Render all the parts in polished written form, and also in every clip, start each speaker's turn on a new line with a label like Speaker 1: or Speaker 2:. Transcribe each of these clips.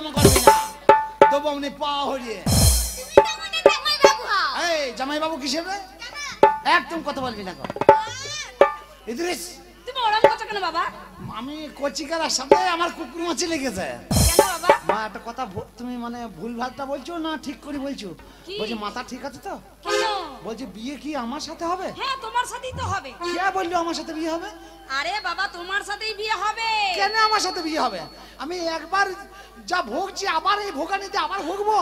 Speaker 1: একদম করবি না, দেবো অমনি পা হরিয়ে। এই জামাই বাবু কিসের রে? একদম কথা বলবি না। ইদ্রিস
Speaker 2: তুমি ওরকম করছো কেন বাবা?
Speaker 1: আমি কচিকার সাথে আমার কুকুর মাছি লেগেছে।
Speaker 2: কেন বাবা?
Speaker 1: মা একটা কথা তুমি মানে ভুল ভালটা বলছো না ঠিক করে বলছো? বলছি মাথা ঠিক আছে তো?
Speaker 2: কেন?
Speaker 1: বলছি বিয়ে কি আমার সাথে হবে?
Speaker 2: হ্যাঁ তোমার সাথেই তো হবে।
Speaker 1: কে বললো আমার সাথে বিয়ে হবে?
Speaker 2: আরে বাবা তোমার সাথেই বিয়ে হবে।
Speaker 1: কেন আমার সাথে বিয়ে হবে? আমি একবার যা ভোগছি আবার এই ভোগানিতে আবার ভোগবো?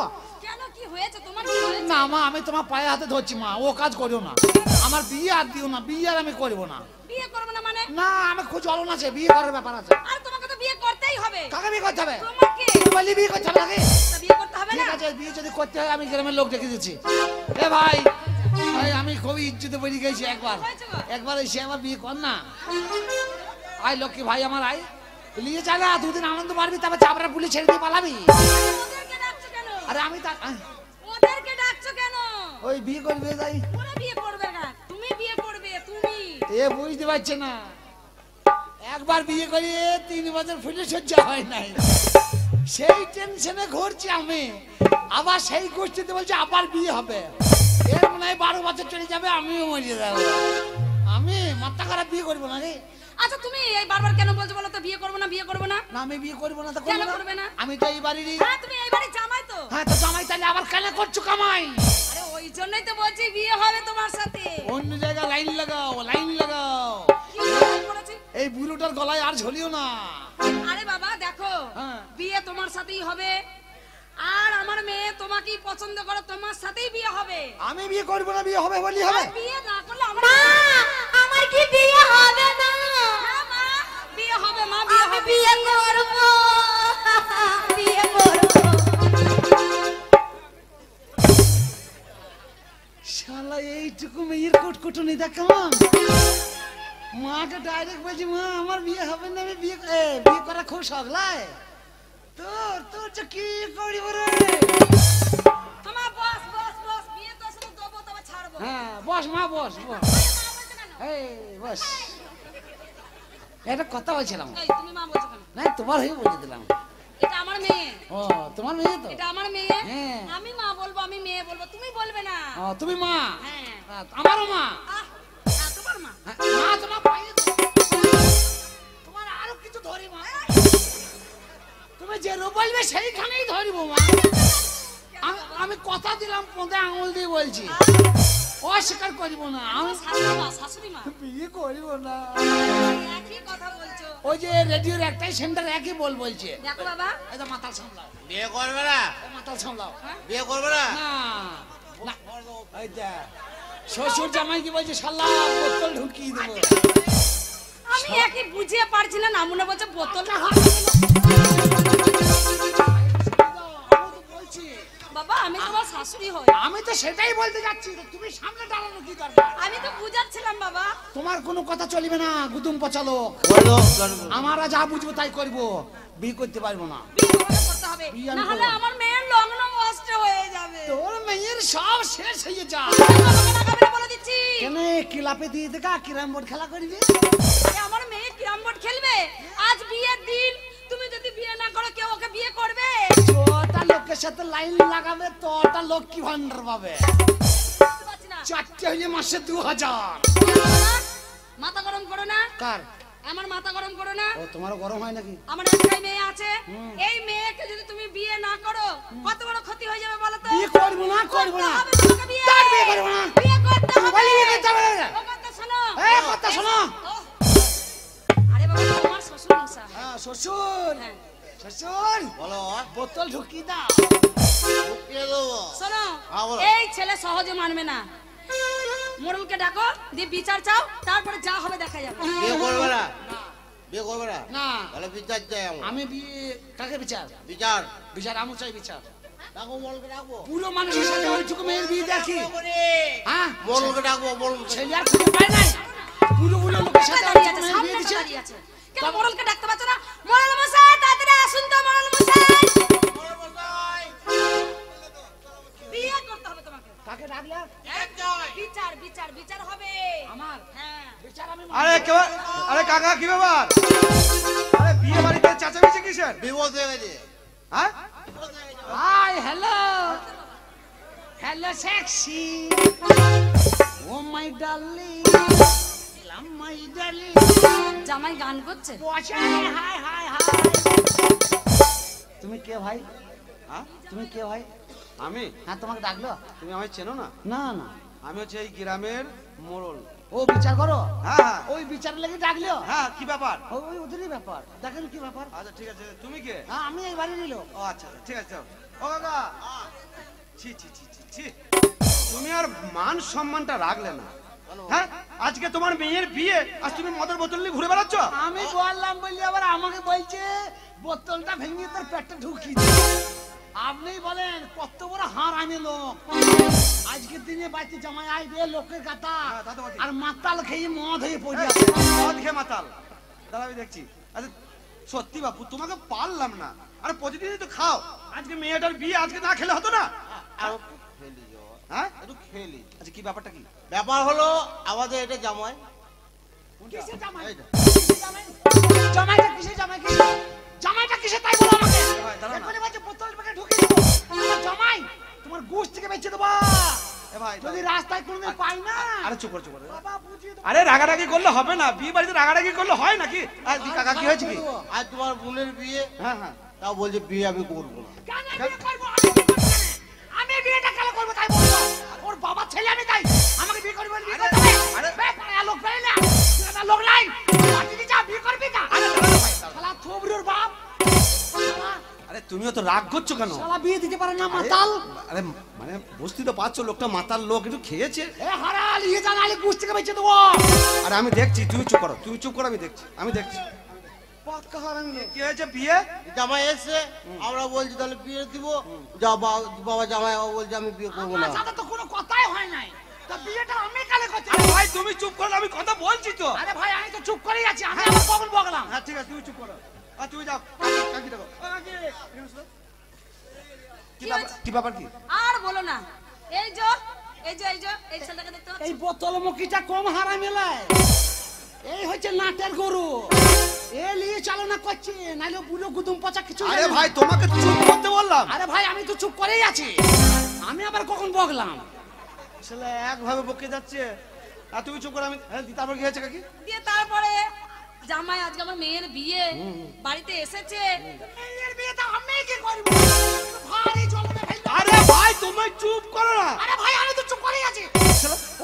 Speaker 2: কেন কি হয়েছে তোমার? কি হয়েছে?
Speaker 1: না মা আমি তোমার পায়ে হাতে ধরছি মা, ও কাজ করিও না। আমার বিয়ে আর দিও না, বিয়ে আর আমি করবো না।
Speaker 2: বিয়ে করবে না মানে?
Speaker 1: না আমি খুব জ্বলন আছে, বিয়ে করার ব্যাপার আছে।
Speaker 2: আর তোমাকে তো বিয়ে করতেই হবে।
Speaker 1: কাকে বিয়ে করতে হবে?
Speaker 2: তোমাকে।
Speaker 1: বলি বিয়ে করতে হবে নাকি?
Speaker 2: তা বিয়ে করতে হবে না?
Speaker 1: ঠিক আছে বিয়ে যদি করতে হয় আমি গ্রামের লোক ডেকে দিচ্ছি। এ ভাই আমি খুবই ইজ্জতে বেরিয়ে গেছি একবার এসে আমার বিয়ে কর না। আয় লক্ষ্মী ভাই আমার আয় নিয়ে যা না, দুদিন আনন্দ মারবি তারপর চাপড়া পুলিশ ছেড়ে দিয়ে পালাবি।
Speaker 2: ওদেরকে ডাকছো কেন?
Speaker 1: আরে আমি
Speaker 2: ওদেরকে ডাকছো কেন?
Speaker 1: ওই বিয়ে করবে তাই।
Speaker 2: ওরা বিয়ে করবে না, তুমি বিয়ে করবে। তুমি
Speaker 1: এ বুঝতে পারছে না, একবার বিয়ে করিয়ে 3 বছর ফুলে সহ্য হয় নাই, সেই টেনশনে ঘুরছি আমি। আবার সেই গোষ্ঠীতে বলছে আবার বিয়ে হবে, এর মনে হয় 12 বছর চলে যাবে, আমিও মরে যাবো। আমি মাথা খারাপ বিয়ে করবো না রে।
Speaker 2: আচ্ছা তুমি এই বারবার কেন বলছো বলো তো? বিয়ে করবো না, বিয়ে করবো না?
Speaker 1: না আমি বিয়ে করবো না। তো
Speaker 2: কেন করবে না?
Speaker 1: আমি তো এই বাড়িরই।
Speaker 2: হ্যাঁ তুমি এই বাড়ির জামাই তো।
Speaker 1: হ্যাঁ তো জামাই, তাহলে আবার কেন করছো কামাই?
Speaker 2: আরে ওই জন্যই তো বলছি বিয়ে হবে তোমার সাথে।
Speaker 1: অন্য জায়গায় লাইন লাগাও, লাইন লাগাও।
Speaker 2: কি লাইন করেছি?
Speaker 1: এই বুড়োটার গলায় আর ঝুলিও না।
Speaker 2: আরে বাবা দেখো,
Speaker 1: হ্যাঁ।
Speaker 2: বিয়ে তোমার সাথেই হবে। আর আমার মেয়ে তোমাকেই পছন্দ করে, তোমার সাথেই বিয়ে হবে।
Speaker 1: আমি বিয়ে করবো না, বিয়ে হবে বলি হবে।
Speaker 2: আর বিয়ে না করলে আমার
Speaker 3: আমার কি বিয়ে হবে না?
Speaker 2: হ্যাঁ মা, বিয়ে হবে মা, বিয়ে হবে।
Speaker 3: বিয়ে করব, বিয়ে করব।
Speaker 1: শালা এইটুকু মেয়ের কুটকুটুনি দেখ কেমন। মাকে ডাইরেক্ট বলছি মা আমার বিয়ে হবে না, আমি বিয়ে করা খুব শখ লাই। তোর যে কি করিব রে?
Speaker 2: মা বস বস বস, বিয়ে তো শুধু দেবো তবে ছাড়বো।
Speaker 1: হ্যাঁ বস মা বস বস। এই বস, একটা কথা বলছিলাম।
Speaker 2: এই তুমি মা বলছো কেন?
Speaker 1: না তোমার হয়ে বলে দিলাম।
Speaker 2: এটা আমার মেয়ে।
Speaker 1: ও তোমার মেয়ে তো?
Speaker 2: এটা আমার মেয়ে।
Speaker 1: হ্যাঁ।
Speaker 2: আমি মা বলবো, আমি মেয়ে বলবো, তুমি বলবে না।
Speaker 1: ও তুমি মা?
Speaker 2: হ্যাঁ।
Speaker 1: আমারও মা।
Speaker 2: তোমার মা।
Speaker 1: মা তোমার পায়ে তোমার আরো কিছু ধরি মা, তুমি যে বলবে সেইখানেই ধরিব মা। আমি কথা দিলাম, পোঁদে আঙুল দিয়ে বলছি, অস্বীকার করিব না।
Speaker 2: শাশুড়ি মা
Speaker 1: বিয়ে করিব না।
Speaker 2: একই কথা বলছো।
Speaker 1: ওই যে রেডিওর একটাই সেন্টার একই বলছে।
Speaker 2: দেখো বাবা,
Speaker 1: এটা মাথা সামলাও।
Speaker 4: বিয়ে করবে না?
Speaker 1: মাথা সামলাও।
Speaker 4: বিয়ে করবে না?
Speaker 1: না এই দেখ শ্বশুর জামাই কি বলছে, শালা বোতল ঢুকিয়ে দেবো।
Speaker 2: আমি একই বুঝিয়ে পারছি না, না মনে বলছে বোতলটা
Speaker 1: বলছি
Speaker 2: বাবা আমি তোমার শাশুড়ি হই।
Speaker 1: আমি তো সেটাই বলতে যাচ্ছি, তুমি সামনে দাঁড়ানো কি দরকার?
Speaker 2: আমি তো বুঝাচ্ছিলাম বাবা।
Speaker 1: তোমার কোনো কথা চলবে না, গুদুম পচালো। আমরা যা বুঝবো তাই করব, বিয়ে করতে পারবো না।
Speaker 2: বিয়ে করতে হবে,
Speaker 1: বিয়ে
Speaker 2: না হলে আমার মেয়ের লগ্ন নষ্ট হয়ে যাবে।
Speaker 1: তোর মেয়ের সব শেষ হয়ে যা।
Speaker 2: বলে দিচ্ছি
Speaker 1: কেন ক্লাবে দিয়ে দেখা ক্যারাম বোর্ড খেলা করবি?
Speaker 2: আমার মেয়ে ক্যারাম বোর্ড খেলবে। আজ বিয়ের দিন, তুমি যদি বিয়ে না করো কেউ ওকে বিয়ে করবে?
Speaker 1: তোটা লোকের সাথে লাইন লাগাবে, তোটা লক্ষ্মী ভান্ডার পাবে। চারটে হইলে মাসে 2000।
Speaker 2: মাথা গরম করো না।
Speaker 1: কার?
Speaker 2: আমার মাথা গরম করো না।
Speaker 1: ও তোমারও গরম হয় নাকি?
Speaker 2: আমার একটাই মেয়ে আছে, এই মেয়েকে যদি তুমি বিয়ে না করো কত বড় ক্ষতি হয়ে যাবে বলো তো?
Speaker 1: বিয়ে করবো না, করবো না।
Speaker 2: হবে তোমাকে বিয়ে।
Speaker 1: তার বিয়ে করবো না।
Speaker 2: বিয়ে করতে হবে।
Speaker 1: বলি বিয়ে করতে হবে না।
Speaker 2: ও কথা শোনো।
Speaker 1: এই কথা শোনো।
Speaker 2: আরে বাবা তোমার শ্বশুর মশাই।
Speaker 1: হ্যাঁ শ্বশুর।
Speaker 2: হ্যাঁ।
Speaker 1: শ্বশুর
Speaker 4: বলো।
Speaker 1: বোতল ঢুকিয়ে দাও।
Speaker 4: ঢুকিয়ে দেবো।
Speaker 2: শোনো,
Speaker 4: হ্যাঁ, বলো।
Speaker 2: এই ছেলে সহজে মানবে না। মোড়লকে ডাকো, দিয়ে বিচার চাও, তারপরে যা হবে দেখা যাবে।
Speaker 4: বিয়ে করবে না? বিয়ে করবে না?
Speaker 1: না
Speaker 4: তাহলে বিচার চাই আমার।
Speaker 1: আমি বিয়ে কাকে বিচার?
Speaker 4: বিচার
Speaker 1: বিচার আমি চাই বিচার।
Speaker 4: ডাকবো, মলকে ডাকবো।
Speaker 1: পুরো মানুষের সাথে ওইটুকু মেয়ের বিয়ে দেখি। হ্যাঁ
Speaker 4: মলকে ডাকবো, মলকে।
Speaker 1: ছেলে আর খুঁজে পায় নাই, পুরো লোকের সাথে
Speaker 2: দাঁড়িয়ে আছে,
Speaker 1: ওইটুকু মেয়ের
Speaker 2: সামনে
Speaker 1: বিয়ে দিচ্ছে।
Speaker 2: দাঁড়িয়ে আছে। কেন মোড়লকে ডাকতে পারছো না? মোড়ল মশাই তাড়াতাড়ি আসুন তো, মোড়ল মশাই। বিয়ে করতে হবে তোমাকে।
Speaker 1: কাকে ডাকলে?
Speaker 2: বিচার বিচার বিচার হবে
Speaker 1: আমার
Speaker 2: হ্যাঁ।
Speaker 1: বিচার আমি
Speaker 5: আরে কাকা কি ব্যাপার? আরে বিয়ে বাড়িতে চেঁচামেচি কিসের?
Speaker 4: বিপদ হয়ে গেছে।
Speaker 5: হ্যাঁ
Speaker 1: hi hello hello sexy oh my darling love my darling
Speaker 2: জামাই গান করছে।
Speaker 1: হাই হাই হাই তুমি কে ভাই?
Speaker 5: হ্যাঁ
Speaker 1: তুমি কে ভাই?
Speaker 5: আমি?
Speaker 1: হ্যাঁ তোমাকে ডাকলো?
Speaker 5: তুমি আমায় চেনো না?
Speaker 1: না না
Speaker 5: আমি হচ্ছে এই গ্রামের মোড়ল।
Speaker 1: ও বিচার করো?
Speaker 5: হ্যাঁ
Speaker 1: ওই বিচার লেগে ডাকলো?
Speaker 5: হ্যাঁ কি ব্যাপার?
Speaker 1: ওই ওদেরই ব্যাপার, দেখেন কি ব্যাপার।
Speaker 5: আচ্ছা ঠিক আছে, তুমি কে?
Speaker 1: হ্যাঁ আমি এই বাড়ি নিল।
Speaker 5: ও আচ্ছা আচ্ছা, ঠিক আছে যাও। ও কাকা, ছি ছি ছি ছি ছি, তুমি আর মান সম্মানটা রাখলে না। হ্যাঁ আজকে তোমার মেয়ের বিয়ে, আজ তুমি মদের বোতল নিয়ে ঘুরে বেড়াচ্ছ?
Speaker 1: আমি বললাম বলি আবার আমাকে বলছে বোতলটা ভেঙে তোর পেটে ঢুকিয়ে। আপনি বলেন কত বড় হারামি লোক। আজকের দিনে বাড়িতে জামাই আইবে লোকের কথা,
Speaker 5: হ্যাঁ, তা তো বটে।
Speaker 1: আর মাতাল খেয়ে মদ হয়ে পড়ে
Speaker 5: এই,
Speaker 1: আছে।
Speaker 5: মদ খেয়ে মাতাল। দাঁড়া আমি দেখছি। আচ্ছা সত্যি বাপু তোমাকে পারলাম না। আরে প্রতিদিনই তো খাও, আজকে মেয়েটার বিয়ে আজকে না খেলে হতো না?
Speaker 4: আর একটু খেলি যাও,
Speaker 5: হ্যাঁ
Speaker 4: একটু খেলি।
Speaker 5: আচ্ছা কি ব্যাপারটা কি?
Speaker 4: ব্যাপার হলো আমাদের এটা জামাই।
Speaker 1: কিসের জামাই?
Speaker 4: এইটা।
Speaker 1: কিসের জামাই? জামাইটা কিসের জামাই? জামাইটা কিসের তাই বলো আমাকে।
Speaker 5: ভাই, দাঁড়াও না।
Speaker 1: এক্ষুনি বলছে বোতল পেটে ঢুকিয়ে দেবো। তোমার জামাই তোমার গোশ থেকে বেঁচে দেবো
Speaker 5: এ ভাই
Speaker 1: যদি রাস্তায় কোনোদিন পাই না।
Speaker 5: আরে চুপ কর চুপ কর।
Speaker 1: বাবা বুঝিয়ে দেবো।
Speaker 5: আরে রাগারাগি করলে হবে না, বিয়ে বাড়িতে রাগারাগি করলে হয় নাকি? আর দি কাকা কি হয়েছে কি?
Speaker 4: আজ তোমার বোনের বিয়ে,
Speaker 5: হ্যাঁ হ্যাঁ
Speaker 4: তাও বলছে বিয়ে আমি করবো না।
Speaker 1: কেন বিয়ে করবো? আমি বিয়ে করবো না। আমি বিয়েটা কেন করবো তাই বলবো? ওর বাবার ছেলে আমি তাই আমাকে বিয়ে করবো বিয়ে করতে হবে।
Speaker 5: আরে-
Speaker 1: বে, পাড়ার লোক পেলে না পাড়ার লোক নাই পাঠিয়ে যা বিয়ে করবি না। শালা থোবড়ির বাপ শালা,
Speaker 5: আরে তুমিও তো রাগ করছো কেন?
Speaker 1: শালা বিয়ে দিতে পারে না মাতাল।
Speaker 5: আরে মানে বুঝতে তো পারছো লোকটা মাতাল লোক, একটু খেয়েছে।
Speaker 1: এ হারাল ইয়ে জানালে গোশ থেকে বেঁচে দেবো।
Speaker 5: আরে আমি দেখছি, তুমি চুপ করো, তুমি চুপ করো, আমি দেখছি, আমি দেখছি।
Speaker 1: পাক্কা হারামি লোক।
Speaker 5: কি হয়েছে বিয়ে?
Speaker 4: জামাই এসে আমরা বলছি তাহলে বিয়ে দিব, যা বাবা জামাই বাবা বলছে আমি বিয়ে করবো না।
Speaker 1: আমার সাথে তো কোনো কথাই হয় নাই, তা বিয়েটা আমি কালে করছি।
Speaker 5: আরে ভাই তুমি চুপ করো, আমি কথা বলছি তো।
Speaker 1: আরে ভাই আমি তো চুপ করেই আছি, আমি আবার কখন বকলাম?
Speaker 5: হ্যাঁ ঠিক আছে তুমি চুপ করো, আর তুমি যাও। কাকি দেখো। কি
Speaker 2: কি
Speaker 5: ব্যাপার?
Speaker 2: হয়েছে?
Speaker 5: কি ব্যাপার কি?
Speaker 2: আর বলো না, এই যে এই যে এই যে এই ছেলেটাকে দেখতে পাচ্ছ?
Speaker 1: এই বোতল মুখিটা কম হারামি লাই। এই হচ্ছে নাটের গরু, এ নিয়ে চালনা করছে, নাইলে বুড়ো গুদুম পচা কিছু
Speaker 5: আরে
Speaker 1: জানে না।
Speaker 5: ভাই তোমাকে চুপ করতে বললাম।
Speaker 1: আরে ভাই আমি তো চুপ করেই আছি, আমি আবার কখন বকলাম?
Speaker 5: ছেলে একভাবে বকে যাচ্ছে, আর তুমি চুপ করো। আমি হ্যাঁ তারপর কি হয়েছে কাকি?
Speaker 2: দিয়ে তারপরে জামাই আজকে আমার মেয়ের বিয়ে বাড়িতে এসেছে।
Speaker 1: মেয়ের বিয়েটা আমি কি করব? ভারী জলনে ফেলতে।
Speaker 5: আরে ভাই তুমি চুপ করো না।
Speaker 1: আরে ভাই আমি তো চুপ করেই আছি।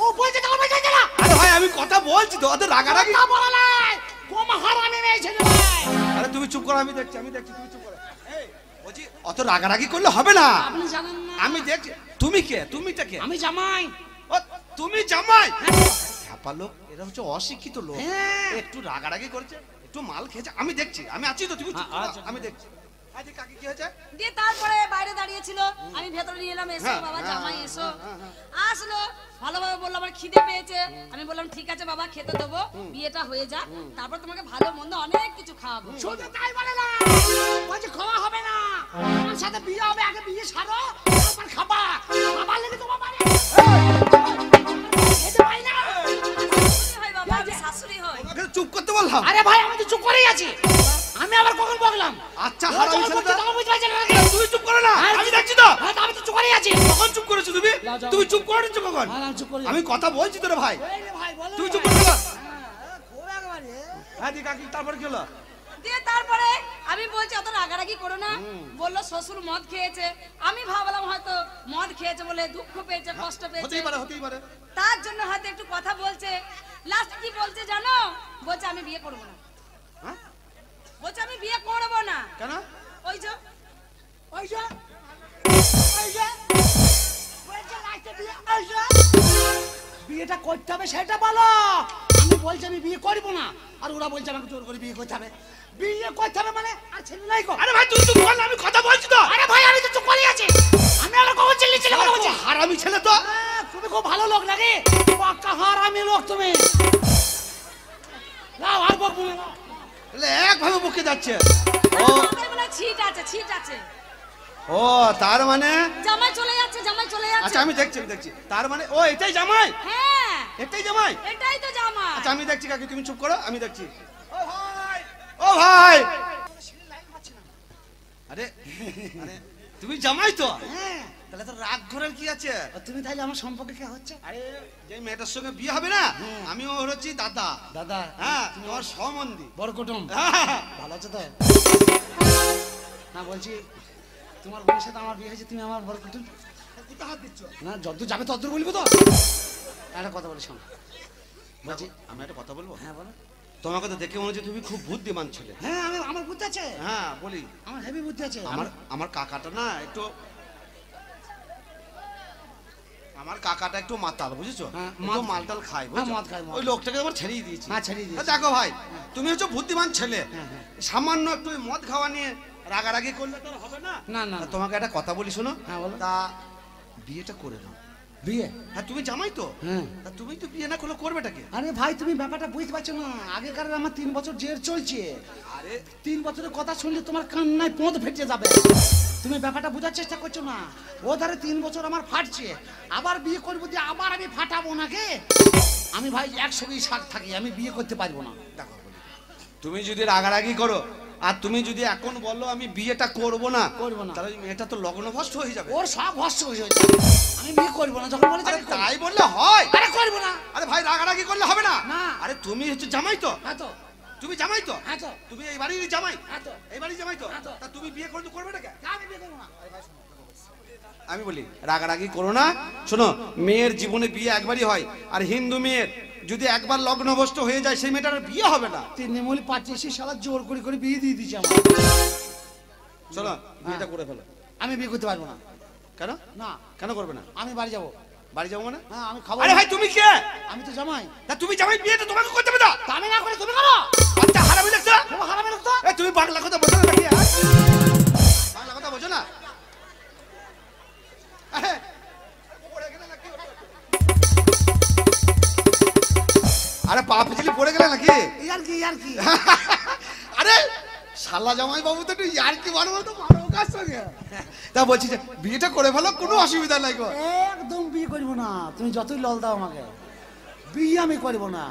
Speaker 1: ও বলছে তো আমি যাই না।
Speaker 5: আরে ভাই আমি কথা বলছি তো, ওদের রাগারাগি।
Speaker 1: কথা বলা নাই, কম হারামি মেয়ে ছেলে ভাই।
Speaker 5: আরে তুমি চুপ করো, আমি দেখছি, আমি দেখছি, তুমি চুপ করো। এই বলছি অত রাগারাগি করলে হবে না।
Speaker 1: আপনি জানেন না
Speaker 5: আমি দেখছি। তুমি কে? তুমিটা কে?
Speaker 1: আমি জামাই।
Speaker 5: ও তুমি জামাই? হ্যাপা লোক, এরা হচ্ছে অশিক্ষিত লোক।
Speaker 1: হ্যাঁ।
Speaker 5: একটু রাগারাগি করেছে, একটু মাল খেয়েছে। আমি দেখছি, আমি আছি তো, তুমি চুপ করো, আমি দেখছি। আজ কাকি কি হয়েছে?
Speaker 2: দিয়ে তারপরে বাইরে দাঁড়িয়ে ছিল, আমি ভেতরে নিয়ে এলাম, এসো
Speaker 5: হ্যাঁ,
Speaker 2: বাবা
Speaker 5: হ্যাঁ,
Speaker 2: জামাই
Speaker 5: হ্যাঁ,
Speaker 2: এসো।
Speaker 5: হ্যাঁ, হ্যাঁ।
Speaker 2: আসলো ভালোভাবে বললো আমার খিদে পেয়েছে, আমি বললাম ঠিক আছে বাবা খেতে দেবো, বিয়েটা হয়ে যাক, তারপর তোমাকে ভালো মন্দ অনেক কিছু খাওয়াবো।
Speaker 1: শুধু তাই বলে না, বলছে খাওয়া হবে না, আমার সাথে বিয়ে হবে, আগে বিয়ে সারো তারপর খাবা। খাবার লেগে তোমার বাড়ি খেতে পাই না।
Speaker 2: শাশুড়ি হয় বাবা, আমি শাশুড়ি হই।
Speaker 5: তোমাকে তো চুপ করতে বললাম।
Speaker 1: আরে ভাই আমি তো চুপ করেই আছি, আমি আবার কখন বকলাম?
Speaker 5: আচ্ছা
Speaker 1: ও
Speaker 5: হারামি
Speaker 1: যখন বলছে
Speaker 5: ছেলেটা।
Speaker 1: তখন বুঝতে পারছি না নাকি?
Speaker 5: তুমি চুপ করো না,
Speaker 1: হ্যাঁ,
Speaker 5: আমি দেখছি তো।
Speaker 1: হ্যাঁ, আমি তো চুপ করেই আছি।
Speaker 5: কখন চুপ করেছো তুমি?
Speaker 1: যাও, যাও।
Speaker 5: তুমি চুপ করে নিচ্ছ কখন?
Speaker 1: হ্যাঁ, আমি চুপ করেই
Speaker 5: আমি কথা বলছি তো রে ভাই,
Speaker 1: এই রে ভাই, বলো
Speaker 5: তুমি
Speaker 1: রে
Speaker 5: চুপ
Speaker 1: ভাই।
Speaker 5: করে থাকো।
Speaker 1: খুব একবারে।
Speaker 5: হ্যাঁ দি কাকি তারপর কি হলো?
Speaker 2: দিয়ে তারপরে আমি বলছি অত রাগারাগি করো না, বললো শ্বশুর মদ খেয়েছে, আমি ভাবলাম হয়তো মদ খেয়েছে বলে দুঃখ পেয়েছে, কষ্ট পেয়েছে,
Speaker 5: হতেই পারে, হতেই পারে।
Speaker 2: তার জন্য হয়তো একটু কথা বলছে। লাস্ট কি বলছে জানো? বলছে আমি বিয়ে করবো না,
Speaker 5: হ্যাঁ
Speaker 2: বলছে আমি বিয়ে করবো না।
Speaker 5: কেন?
Speaker 2: ওই যে
Speaker 1: ওই যে, ওই যে, বলছে লাইটে বিয়ে, ওই যে। বিয়েটা করতে হবে সেটা বলো। আমি বলছি আমি বিয়ে করবো না, আর ওরা বলছে আমাকে জোর করে বিয়ে করতে হবে। বিয়ে করতে হবে মানে আর ছেলে নাই গো।
Speaker 5: আরে ভাই তুমি চুপ কর না, আমি কথা বলছি তো।
Speaker 1: আরে ভাই আমি তো চুপ করেই আছি, আমি আবার কখন চিল্লি চিল্লি কথা বলছি?
Speaker 5: হারামি ছেলে তো।
Speaker 1: হ্যাঁ, তুমি খুব ভালো লোক নাকি? পাক্কা হারামি লোক তুমি। নাও আর বকবো না, নাও।
Speaker 5: এলে একভাবে বকে যাচ্ছে। ও
Speaker 2: মাথায় বলে ছিট আছে, ছিট আছে।
Speaker 5: ও তার মানে
Speaker 2: জামাই চলে যাচ্ছে, জামাই চলে
Speaker 5: আচ্ছা
Speaker 2: যাচ্ছে।
Speaker 5: আমি দেখছি, আমি দেখছি। তার মানে ও এটাই জামাই,
Speaker 2: হ্যাঁ
Speaker 5: এটাই জামাই।
Speaker 2: এটাই তো জামাই।
Speaker 5: আচ্ছা আমি দেখছি কাকি, তুমি চুপ করো, আমি দেখছি। ও ভাই, ও ভাই। আরে আরে তুমি জামাই তো?
Speaker 1: হ্যাঁ।
Speaker 5: তাহলে তো রাগ ঘরের কি আছে?
Speaker 1: আর তুমি তাইলে আমার সম্পর্কে কে হচ্ছে?
Speaker 5: আরে যে মেয়েটার সঙ্গে বিয়ে হবে না, আমিও হচ্ছি দাদা।
Speaker 1: দাদা।
Speaker 5: হ্যাঁ, তোমার সম্বন্ধী।
Speaker 1: বড় কুটুম।
Speaker 5: হ্যাঁ।
Speaker 1: ভালো আছো তো? না বলছি তোমার বোনের সাথে আমার বিয়ে হয়েছে, তুমি আমার বড় কুটুম।
Speaker 5: কোথা হাত দিচ্ছ?
Speaker 1: না যতদূর যাবে ততদূর বলবো তো। একটা কথা বলি শোন। বলছি
Speaker 5: আমি একটা কথা বলবো?
Speaker 1: হ্যাঁ বলো।
Speaker 5: তোমাকে তো দেখে মনে হচ্ছে তুমি খুব বুদ্ধিমান ছেলে।
Speaker 1: হ্যাঁ আমার বুদ্ধি আছে।
Speaker 5: হ্যাঁ বলি,
Speaker 1: আমার হেভি বুদ্ধি আছে।
Speaker 5: আমার কাকাটা না একটু, আমার কাকাটা একটু মাতাল, বুঝেছো?
Speaker 1: হ্যাঁ,
Speaker 5: একটু মালটাল খায়, বুঝেছো?
Speaker 1: মদ খায়, মদ
Speaker 5: ওই লোকটাকে আমার ছেড়েই দিয়েছি।
Speaker 1: হ্যাঁ, ছেড়েই দিয়েছি।
Speaker 5: দেখো ভাই, তুমি হচ্ছে বুদ্ধিমান ছেলে,
Speaker 1: হ্যাঁ, হ্যাঁ।
Speaker 5: সামান্য একটু ওই মদ খাওয়া নিয়ে রাগারাগি করলে তো আর হবে না।
Speaker 1: না, না,
Speaker 5: তা
Speaker 1: না।
Speaker 5: তোমাকে একটা কথা বলি, শোনো।
Speaker 1: হ্যাঁ, বলো।
Speaker 5: তা বিয়েটা করে নাও।
Speaker 1: বিয়ে?
Speaker 5: হ্যাঁ, তুমি জামাই তো।
Speaker 1: হ্যাঁ।
Speaker 5: তা তুমি তো বিয়ে না করলে করবেটাকে?
Speaker 1: আরে ভাই তুমি ব্যাপারটা বুঝতে পারছো না। আগেকার আমার 3 বছর জেল চলছে।
Speaker 5: আরে
Speaker 1: 3 বছরের কথা শুনলে তোমার কান্নায় পোঁত ফেটে যাবে। তুমি ব্যাপারটা বোঝার চেষ্টা করছো না। ও ধারে 3 বছর আমার ফাটছে, আবার বিয়ে করবো দিয়ে আবার আমি ফাটাবো নাকি? আমি ভাই একসঙ্গেই শাক থাকি, আমি বিয়ে করতে পারবো না।
Speaker 5: দেখো বলি, তুমি যদি রাগারাগি করো আর তুমি যদি এখন বলো আমি বিয়েটা করবো না,
Speaker 1: করবো না।
Speaker 5: তাহলে ওই মেয়েটা তো লগ্নভ্রষ্ট হয়ে যাবে।
Speaker 1: ওর সব ভস্য হয়ে যাবে। আমি বিয়ে করবো না যখন বলেছি
Speaker 5: আরে
Speaker 1: আমি করবো।
Speaker 5: তাই বললে হয়?
Speaker 1: আরে করবো না।
Speaker 5: আরে ভাই রাগারাগি করলে হবে না।
Speaker 1: না।
Speaker 5: আরে তুমি হচ্ছে জামাই তো,
Speaker 1: হ্যাঁ তো,
Speaker 5: তুমি জামাই তো,
Speaker 1: হ্যাঁ তো,
Speaker 5: তুমি এই বাড়ির জামাই,
Speaker 1: হ্যাঁ তো।
Speaker 5: এই বাড়ির জামাই তো,
Speaker 1: হ্যাঁ তো।
Speaker 5: তা তুমি বিয়ে করতে করবে না কেন?
Speaker 1: আমি বিয়ে করবো না।
Speaker 5: আমি বলি রাগারাগি করো না। শোনো, মেয়ের জীবনে বিয়ে একবারই হয়, আর হিন্দু মেয়ের যদি একবার লগ্নভ্রষ্ট হয়ে যায় সেই মেয়েটার আর বিয়ে হবে না।
Speaker 1: তৃণমূল পার্টি এসে শালা জোর করে বিয়ে দিয়ে দিচ্ছে আমার।
Speaker 5: শোনো, বিয়েটা করে ফেলো।
Speaker 1: আমি বিয়ে করতে পারবো না।
Speaker 5: কেন?
Speaker 1: না,
Speaker 5: কেন করবে না?
Speaker 1: আমি বাড়ি যাবো।
Speaker 5: বাড়ি যাবো মানে?
Speaker 1: হ্যাঁ আমি খাবো।
Speaker 5: আরে ভাই তুমি কে?
Speaker 1: আমি তো জামাই।
Speaker 5: তা তুমি জামাই, বিয়েটা তোমাকে করতে হবে না?
Speaker 1: তা আমি না করে তুমি করো।
Speaker 5: আচ্ছা হারামি লাগছে।
Speaker 1: ও হারামি লোক তো।
Speaker 5: এই তুমি বাংলা কথা বোঝো না নাকি? হ্যাঁ? বাংলা কথা বোঝো না? আরে, পড়ে গেলে নাকি? আরে পা পিছলি পড়ে গেলে নাকি?
Speaker 1: ইয়ার কি
Speaker 5: আরে শালা জামাই বাবু তো একটু ইয়ার কি মারবো তো মারবো কার সঙ্গে? তা বলছি যে বিয়েটা করে ফেলো, কোনো অসুবিধা নাই গো।
Speaker 1: একদম বিয়ে করবো না। তুমি যতই লল দাও আমাকে, বিয়ে আমি করবো না।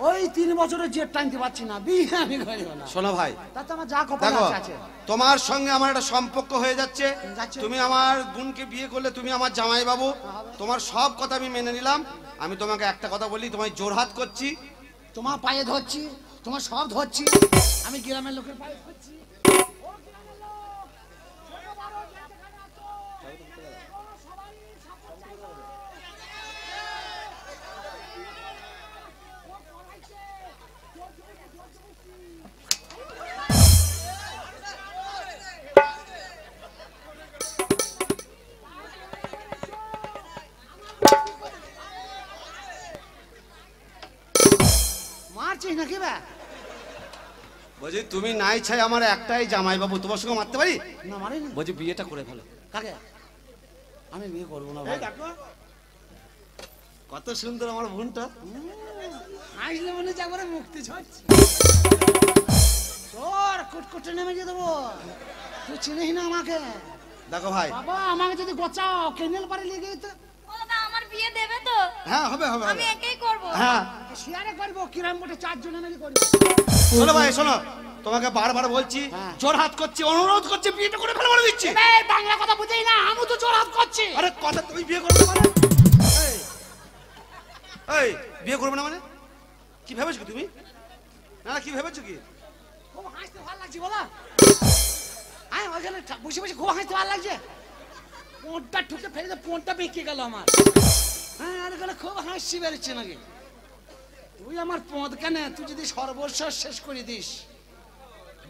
Speaker 1: ওই 3 বছরের জেদ টানতে পারছি না, বিয়ে আমি করবো না।
Speaker 5: শোনো ভাই,
Speaker 1: তাতে আমার যা কপালে
Speaker 5: দেখো
Speaker 1: আছে।
Speaker 5: তোমার সঙ্গে আমার একটা সম্পর্ক হয়ে যাচ্ছে।
Speaker 1: যাচ্ছে।
Speaker 5: তুমি আমার বোনকে বিয়ে করলে তুমি আমার জামাই বাবু, তোমার সব কথা আমি মেনে নিলাম। আমি তোমাকে একটা কথা বলি, তোমায় জোরহাত করছি।
Speaker 1: তোমার পায়ে ধরছি, তোমার সব ধরছি। আমি গ্রামের লোকের পায়ে ধরছি। মারছিস নাকি বা?
Speaker 5: বলছি তুমি নাই চাই আমার একটাই জামাই বাবু, তোমার সঙ্গে মারতে পারি?
Speaker 1: না মারিনি।
Speaker 5: বলছি বিয়েটা করে ফেলো।
Speaker 1: কাকে? আমি বিয়ে করবো না ভাই।
Speaker 5: কত সুন্দর আমার বোনটা।
Speaker 1: আসলে মনে হচ্ছে একবারে মুক্তি ঝরছে। তোর কুটকুটে নেমে দিয়ে দেবো। তুই চিনিস না আমাকে।
Speaker 5: দেখো ভাই,
Speaker 1: বাবা আমাকে যদি গোচাও কেনেল পারে লেগে যেত।
Speaker 2: ও দাদা আমার বিয়ে দেবে তো?
Speaker 5: হ্যাঁ হবে হবে
Speaker 2: আমি
Speaker 5: হবে।
Speaker 2: একাই করব।
Speaker 5: হ্যাঁ
Speaker 1: শেয়ারে করবো কিরাম মোটে 4 জনে মিলে করবো।
Speaker 5: শোনো ভাই শোনো, তোমাকে বারবার বলছি,
Speaker 1: হ্যাঁ।
Speaker 5: জোরহাত করছি, অনুরোধ করছি, বিয়েটা করে ফেলো বলে দিচ্ছি।
Speaker 1: এই বাংলা কথা বুঝেই না, আমি তো জোর হাত করছি।
Speaker 5: আরে কথা তুমি বিয়ে করবে না মানে? এই, এই বিয়ে করবে না মানে কি ভেবেছো কি তুমি? না না, কি ভেবেছো কি?
Speaker 1: খুব হাসতে ভালো লাগছে বলো। আমি ওখানে বসে বসে খুব হাসতে ভালো লাগছে। পোঁটটা ঠুকে ফেলে দিয়ে পোঁটটা বেঁকে গেল আমার। হ্যাঁ আর এখানে খুব হাসি বেরোচ্ছে নাকি? তুই আমার পোঁত কেন? তুই যদি সর্বস্ব শেষ করে দিস,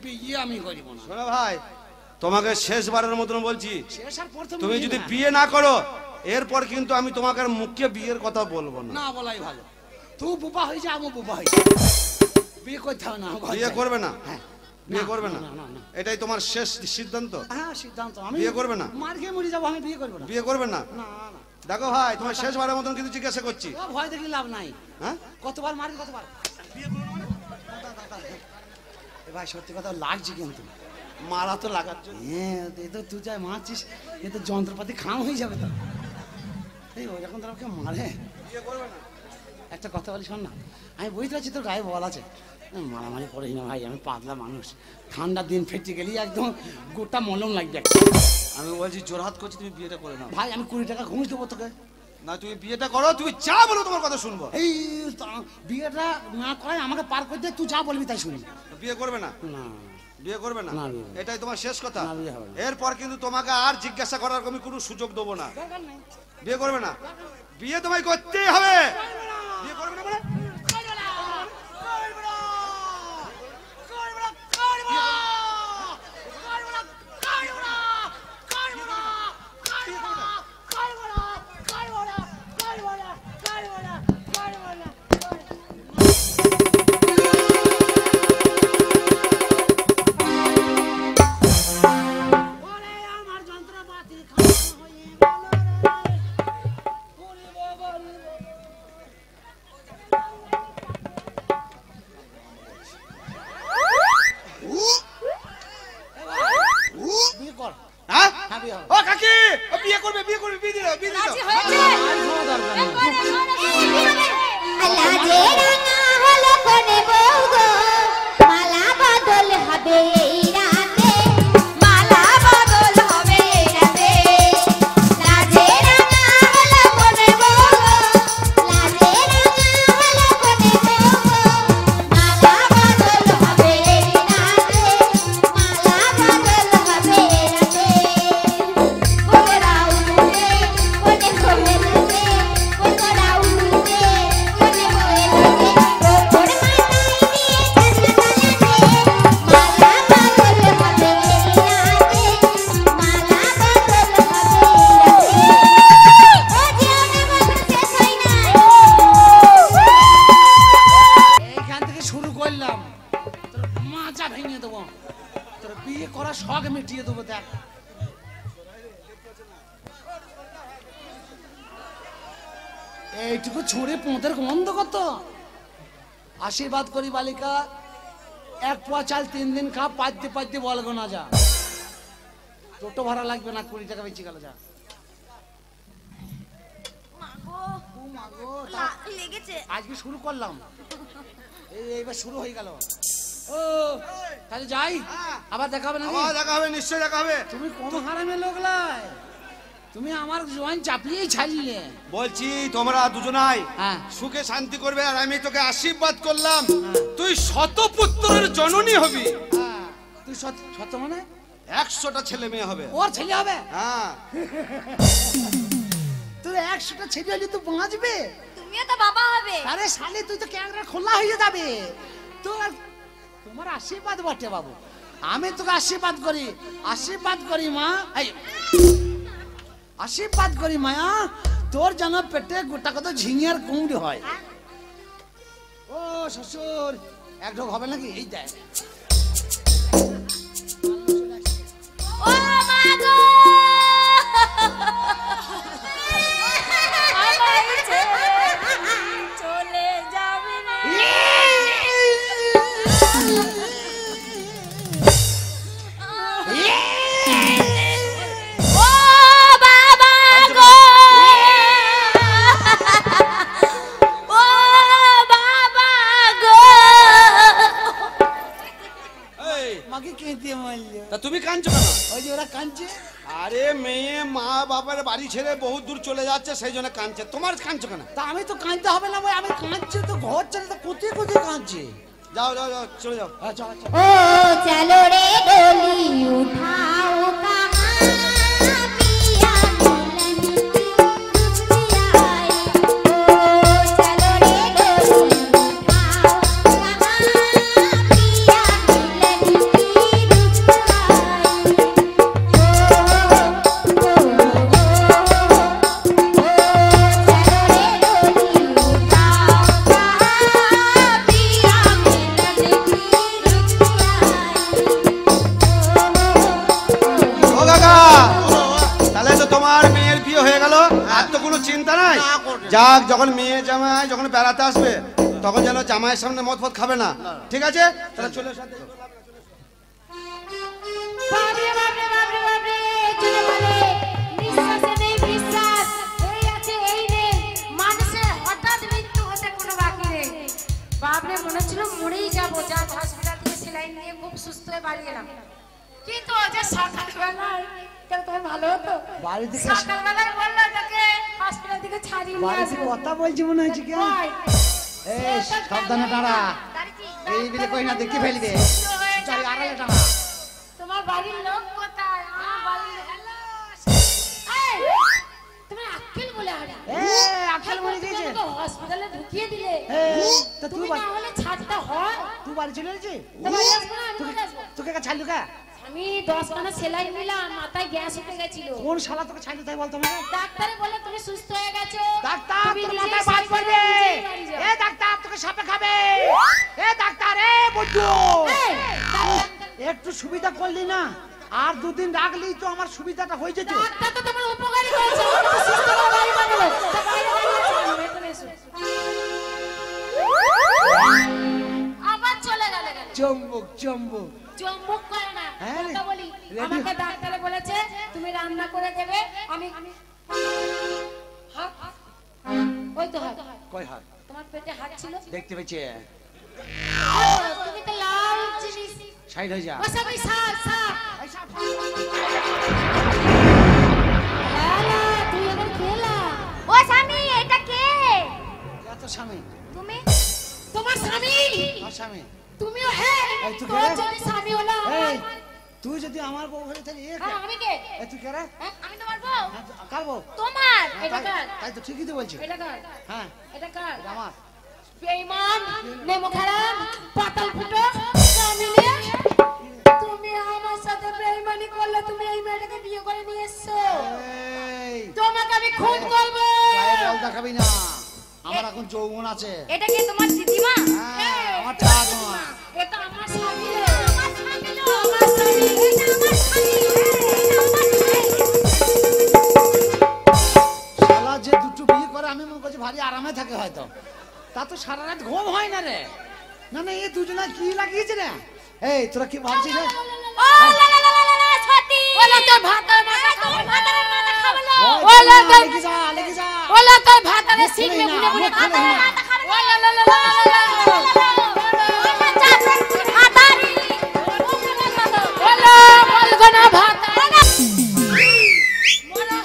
Speaker 1: বিয়ে আমি করিব না।
Speaker 5: শোনো ভাই, তোমাকে শেষবারের মতন বলছি,
Speaker 1: শেষ আর প্রথম
Speaker 5: তুমি
Speaker 1: বিয়ে
Speaker 5: যদি
Speaker 1: না।
Speaker 5: বিয়ে না করো এরপর কিন্তু আমি তোমাকে আর মুখে বিয়ের কথা বলবো না।
Speaker 1: না বলাই ভালো। তুই বুবা হয়ে যা, আমি বুবা হয়ে যা। বিয়ে করতে হবে না। আমি ঘর
Speaker 5: বিয়ে
Speaker 1: যাই।
Speaker 5: করবে না?
Speaker 1: হ্যাঁ।
Speaker 5: বিয়ে করবে না?
Speaker 1: না, না, না।
Speaker 5: এটাই তোমার শেষ সিদ্ধান্ত?
Speaker 1: হ্যাঁ সিদ্ধান্ত। আমি
Speaker 5: বিয়ে করবে না?
Speaker 1: মার খেয়ে মরে যাবো, আমি বিয়ে করবো না।
Speaker 5: বিয়ে করবে না?
Speaker 1: না না।
Speaker 5: দেখো ভাই, তোমার শেষবারের মতন কিন্তু জিজ্ঞাসা করছি।
Speaker 1: ও ভয় দেখি লাভ নাই।
Speaker 5: হ্যাঁ
Speaker 1: কতবার মারি কতবার? এ ভাই সত্যি কথা লাগছে কিন্তু।
Speaker 5: মারা তো লাগার জন্য।
Speaker 1: হ্যাঁ এ তো তুই যাই মারছিস, এ তো যন্ত্রপাতি খাম হয়ে যাবে তো। এই ওরকম তোরা কেউ মারে?
Speaker 5: বিয়ে করবে না?
Speaker 1: একটা কথা বলি শোন না, আমি বুঝতে পারছি তোর গায়ে বল আছে, মারামারি করিস না ভাই, আমি পাতলা মানুষ, ঠান্ডার দিন ফেটে গেলি একদম গোটা মলম লাগবে।
Speaker 5: আমি বলছি জোরহাত করছি, তুমি বিয়েটা করে নাও।
Speaker 1: ভাই আমি 20 টাকা ঘুষ দেবো তোকে।
Speaker 5: না তুমি বিয়েটা করো, তুমি যা বলো তোমার কথা শুনবো।
Speaker 1: এই বিয়েটা না করাই আমাকে পার করে দে, তুই যা বলবি তাই শুনি।
Speaker 5: বিয়ে করবে না?
Speaker 1: না
Speaker 5: বিয়ে করবে না?
Speaker 1: না, বিয়ে করবে না।
Speaker 5: এটাই তোমার শেষ কথা?
Speaker 1: না, বিয়ে হবে না।
Speaker 5: এরপর কিন্তু তোমাকে আর জিজ্ঞাসা করার আমি কোনো সুযোগ দেবো না। বিয়ে করবে না? বিয়ে তোমায় করতেই হবে। বিয়ে করবে না মানে?
Speaker 1: বিয়ে কর।
Speaker 5: হ্যাঁ?
Speaker 1: হ্যাঁ, বিয়ে হবে।
Speaker 5: ও কাকি, ও বিয়ে করবে, বিয়ে করবে, বিয়ে দিও, বিয়ে দিও।
Speaker 2: রাজি হয়েছে?
Speaker 3: লাজে রাঙা হলো কোনে বউ গো, মালা বদল হবে এই রাতে, মালা বদল হবে এই রাতে। লাজে রাঙা হলো কোনে বউ গো, লাজে রাঙা হলো কোনে বউ গো, মালা বদল হবে এই রাতে, মালা বদল হবে এই রাতে। কোনেরা উঠে, কোনে কোনে লাগে, কোনেরা উঠে, কোনে কোনে লাগে, ওপর মাথায় দিয়ে জান্নাত লাগে, মালা বদল হবে এই রাতে, মালা বদল হবে এই রাতে। ও জীবনে বদল শেষ হয় না।
Speaker 1: এইখান থেকে শুরু করলাম, তোর মাজা ভেঙে দেবো, তোর বিয়ে করার শখ মিটিয়ে দেবো। দেখ এইটুকু ছুঁড়ে পোঁতের গন্ধ কত। আশীর্বাদ করি বালিকা, 1 পোয়া চাল 3 দিন খা, পাইতে পাইতে বলগো না যা। টোটো ভাড়া লাগবে না, 20 টাকা বেঁচে গেল যা।
Speaker 3: লেগেছে।
Speaker 1: আজকে শুরু করলাম, এইবার শুরু হয়ে গেল। ও তাহলে যাই, আবার দেখা হবে না?
Speaker 5: আবার দেখা হবে, নিশ্চয়ই দেখা হবে।
Speaker 1: তুমি কম হারামে লোকলাই, তুমি আমার জোয়ান চাপিয়েই ছাড়লে।
Speaker 5: বলছি তোমরা দুজনাই
Speaker 1: হ্যাঁ।
Speaker 5: সুখে শান্তি করবে, আর আমি তোকে আশীর্বাদ করলাম, তুই শতপুত্রের জননী হবি।
Speaker 1: হ্যাঁ, তুই সত্য মানে
Speaker 5: 100টা ছেলে মেয়ে হবে।
Speaker 1: ওর ছেলে হবে?
Speaker 5: হ্যাঁ।
Speaker 1: তুই 100টা ছেলে হলে তুই বাঁচবে?
Speaker 3: তুমিও তো বাবা হবে।
Speaker 1: আরে শালি তুই তো ক্যাংরা খোলা হয়ে যাবে। তোমার আশীর্বাদ বটে বাবু, আমি তোকে আশীর্বাদ করি মা, এই আশীর্বাদ করি মায়া, তোর যেন পেটে গোটা কত ঝিঙে আর কুমড়ি হয়। ও শ্বশুর, এক ঢোক হবে নাকি? এই দেখ।
Speaker 3: ও মা গো,
Speaker 2: আমায় ছেড়ে চলে যাবে না।
Speaker 3: ও বাবা গো, ও বাবা গো।
Speaker 5: এই,
Speaker 1: মাকে কেঁদে মারলো।
Speaker 5: তা তুমি কাঁদছো কেন?
Speaker 1: ওই যে ওরা কাঁদছে।
Speaker 5: আরে মেয়ে মা বাবার বাড়ি ছেড়ে বহুত দূর চলে যাচ্ছে, সেই জন্য কাঁদছে। তোমার কাঁদছো কেন?
Speaker 1: তা আমি তো কাঁদতে হবে না ভাই, আমি কাঁদছি তো, ঘর ছেড়ে তো কোথায় কোথায় কাঁদছে।
Speaker 5: যাও যাও যাও, চলে যাও।
Speaker 1: হ্যাঁ চল চল।
Speaker 3: ও চলো রে ডোলি উঠাও কাহা পিয়া মিलन की रुचिया आई। ও চলো রে ডোলি উঠাও কাহা পিয়া मिलन की रुचिया आई। ও
Speaker 5: চিন্তা নাই। যাক, যখন মেয়ে জামাই যখন বেড়াতে আসবে তখন যেন জামাইয়ের সামনে মদ ফদ খাবে না, ঠিক আছে? তাহলে চলে সাথে
Speaker 3: বাপরে বাপরে বাপরে বাপরে চলে বলে নিঃশ্বাসে নেই বিশ্বাস, এই আছে এই নেই, মানুষের হঠাৎ মৃত্যু হতে কোনো বাকি নেই। বাপরে মনে ছিল মরেই যাবো, সুস্থ হয়ে বাড়ি এলাম। কিন্তু ও যে সকালবেলায় কেন তোমার ভালো হতো?
Speaker 1: বাড়ি থেকে
Speaker 3: সকালবেলায় বললো তোকে হসপিটাল থেকে ছাড়িয়ে নিয়ে
Speaker 1: বাড়িতে
Speaker 3: আসবো।
Speaker 1: কথা বলছি মনে হচ্ছে কি
Speaker 3: কই?
Speaker 1: এই সাবধানে দাঁড়া এই বিলে কই না দেখতে ফেলবে চল আড়ালে দাঁড়া
Speaker 3: তোমার বাড়ির লোক কোথায়? আমার বাড়ির এই, তুমি আক্কেল বলে হারি।
Speaker 1: আক্কেল বলে দিয়েছে
Speaker 3: হসপিটালে ঢুকিয়ে দিলে।
Speaker 1: তা
Speaker 3: তুমি
Speaker 1: তুই
Speaker 3: না হলে ছাড়তে হয়।
Speaker 1: তুই বাড়ি চলে এসেছিস
Speaker 3: তো বাড়ি আসবো না, আমি বাড়ি আসবো।
Speaker 1: তোকে কা ছাড়লু কা
Speaker 3: আমি 10 খানা সেলাই নিলাম, মাথায় গ্যাস উঠে গেছিল।
Speaker 1: কোন শালা তোকে ছাড়লু তাই বলতো আমাকে
Speaker 3: ডাক্তারে বলে তুমি সুস্থ হয়ে গেছো।
Speaker 1: ডাক্তার
Speaker 3: তুমি
Speaker 1: তোর
Speaker 3: নিজেই
Speaker 1: মাথায় বাজ
Speaker 3: সেই
Speaker 1: পড়বে
Speaker 3: নিজেই বাড়ি যাও।
Speaker 1: এ ডাক্তার তোকে সাপে খাবে এ ডাক্তার এ বড্ডু
Speaker 3: এই, ডাক্তার,
Speaker 1: একটু সুবিধা করলি না আর দুদিন রাখলি তো আমার সুবিধাটা হয়ে যেত
Speaker 3: ডাক্তার তো তোমার উপকারী করেছে। আমি তো সুস্থ হয়ে বাড়ি পাঠাবো। তো বাইরে দাঁড়িয়ে আছো কেন? ভেতরে এসো। আবার চলে গেলে কেন?
Speaker 1: চম্বুক চম্বুক
Speaker 3: চুম্বক করে না।
Speaker 1: হ্যাঁ রে।
Speaker 3: কথা বলি,
Speaker 1: রেডি
Speaker 3: আমাকে ডাক্তারে বলেছে তুমি রান্না করে দেবে। আমি হাত ওই তো হাত
Speaker 1: কই হাত
Speaker 3: তোমার পেটে হাত ছিল।
Speaker 1: দেখতে পেয়েছে
Speaker 3: তুমি তো লাল জিনিস।
Speaker 1: সাইড হয়ে যা
Speaker 3: ওসবই সাপ সাপ।
Speaker 1: এই সাপ।
Speaker 3: লালা তুই এবার খেলা।
Speaker 2: ও স্বামী এটা কে?
Speaker 1: এত স্বামী
Speaker 2: তুমি?
Speaker 3: তোমার স্বামী।
Speaker 1: আর স্বামী
Speaker 3: তুমিও হ্যাঁ।
Speaker 1: এই তুই
Speaker 3: তোর
Speaker 1: কে?
Speaker 3: যদি স্বামী হলো
Speaker 1: এই তুই যদি আমার বউ হলে তাহলে এ কে?
Speaker 3: আমি কে?
Speaker 1: এই তুই কে রে
Speaker 3: হ্যাঁ, আমি তোমার বউ।
Speaker 1: হ্যাঁ, কার বউ
Speaker 3: তোমার।
Speaker 1: হ্যাঁ,
Speaker 3: এটা
Speaker 1: তাই-
Speaker 3: কার?
Speaker 1: তাই তো ঠিকই তো বলছি
Speaker 3: এটা কার?
Speaker 1: হ্যাঁ
Speaker 3: এটা কার?
Speaker 1: এটা আমার
Speaker 3: বেঈমান, নেমো খারাপ, পাতাল ফুটো, কামিনে। তুমি আমার সাথে বেঈমানি করলে তুমি এই মেয়েটাকে বিয়ে করে নিয়ে এসছো।
Speaker 1: এই
Speaker 3: তোমাকে আমি খুন করবো।
Speaker 1: গায়ে বল দেখাবি না আমার এখন যৌবন আছে
Speaker 2: এটা কি তোমার দিদিমা?
Speaker 1: হ্যাঁ আমার ঠাকুমা
Speaker 3: এটা আমার স্বামী রে।
Speaker 2: আমার স্বামী না।
Speaker 3: আমার স্বামী।
Speaker 2: এটা আমার স্বামী। এটা আমার স্বামী।
Speaker 1: শালা যে দুটো বিয়ে করে আমি মনে করছি ভারী আরামে থাকে হয়তো তা তো সারা রাত ঘুম হয় না রে না না এই দুজনা কি লাগিয়েছে রে এই তোরা কি ভাবছিস রে
Speaker 2: ও লা লা লা লা লা সতী।
Speaker 3: ওলা তোর ভাতার মাথা
Speaker 2: তোর
Speaker 3: খাবে না।
Speaker 2: ভাতারের মাথা খাবে না।
Speaker 3: ওলা তোর
Speaker 1: লেগে যা লেগে যা
Speaker 3: ওলা তোর ভাতারে
Speaker 1: মুখ
Speaker 3: শিখবে
Speaker 1: খুলে না,
Speaker 3: বুনে বুনে
Speaker 1: মুখ খুলে
Speaker 3: ভাতারে
Speaker 1: না।
Speaker 3: মাথা খাবে না। ওলা লা লা লা লা লা।
Speaker 2: ওলা চাচা হাতারি।
Speaker 3: ওলা বলগনা ভাতারে। মোরা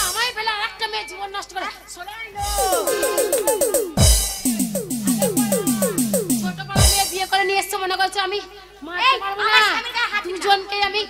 Speaker 3: আমায় বেলা একটা মেয়ে জীবন নষ্ট করে। শোনাই না। ছোটবেলা মেয়ে বিয়ে করে নিয়ে এসছো মনে করছো আমি মারতে
Speaker 2: এই,
Speaker 3: পারবো
Speaker 2: আমার
Speaker 3: না।
Speaker 2: স্বামীর গায়ে হাত দিবি না।
Speaker 3: দুজনকে আমি